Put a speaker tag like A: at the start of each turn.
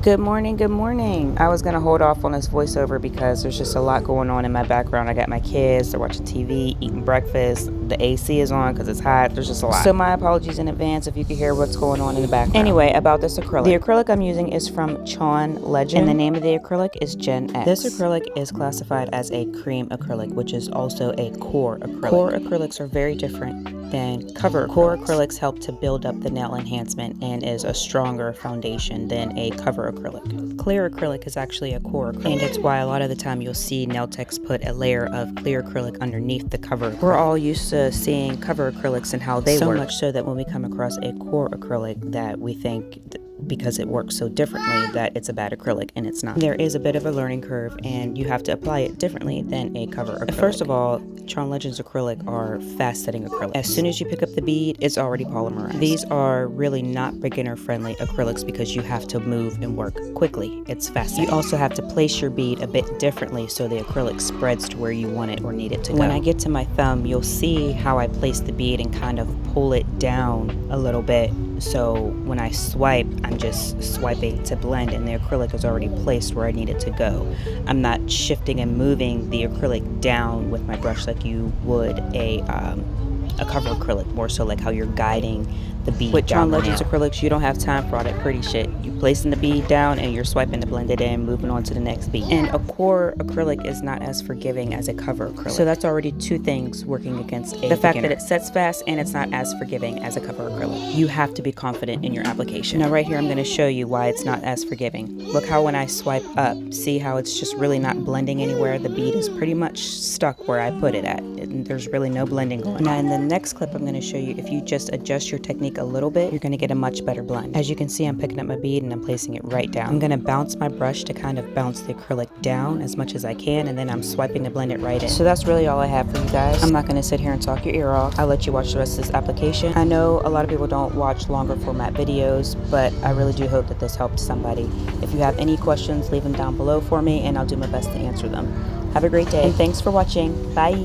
A: Good morning, good morning. I was gonna hold off on this voiceover because there's just a lot going on in my background. I got my kids, they're watching TV, eating breakfast, the AC is on because it's hot, there's just a lot. So my apologies in advance if you can hear what's going on in the background. Anyway, about this acrylic. The acrylic I'm using is from Chaun Legend, and the name of the acrylic is Genx. This acrylic is classified as a cream acrylic, which is also a core acrylic. Core acrylics are very different than cover acrylics. Core acrylics help to build up the nail enhancement and is a stronger foundation than a cover acrylic. Clear acrylic is actually a core acrylic, and it's why a lot of the time you'll see nail techs put a layer of clear acrylic underneath the cover acrylic. We're all used to seeing cover acrylics and how they work, so much so that when we come across a core acrylic that we think because it works so differently that it's a bad acrylic, and it's not. There is a bit of a learning curve and you have to apply it differently than a cover acrylic. First of all, Chaun Legends acrylic are fast setting acrylic. As soon as you pick up the bead, it's already polymerized. These are really not beginner friendly acrylics because you have to move and work quickly. It's fast setting. You also have to place your bead a bit differently so the acrylic spreads to where you want it or need it to go. When I get to my thumb, you'll see how I place the bead and kind of pull it down a little bit. So when I swipe, I'm just swiping to blend and the acrylic is already placed where I need it to go. I'm not shifting and moving the acrylic down with my brush like you would a cover acrylic, more so like how you're guiding the bead. With Chaun Legends acrylics, you don't have time for all that pretty shit. You placing the bead down and you're swiping to blend it in, moving on to the next bead. And a core acrylic is not as forgiving as a cover acrylic. So that's already two things working against the fact that it sets fast and it's not as forgiving as a cover acrylic. You have to be confident in your application. Now right here, I'm gonna show you why it's not as forgiving. Look how when I swipe up, see how it's just really not blending anywhere? The bead is pretty much stuck where I put it at. And there's really no blending going on. Now in the next clip, I'm gonna show you if you just adjust your technique a little bit, you're gonna get a much better blend. As you can see, I'm picking up my bead and I'm placing it right down. I'm gonna bounce my brush to kind of bounce the acrylic down as much as I can, and then I'm swiping to blend it right in. So that's really all I have for you guys. I'm not gonna sit here and talk your ear off. I'll let you watch the rest of this application. I know a lot of people don't watch longer format videos, but I really do hope that this helped somebody. If you have any questions, leave them down below for me and I'll do my best to answer them. Have a great day and thanks for watching. Bye.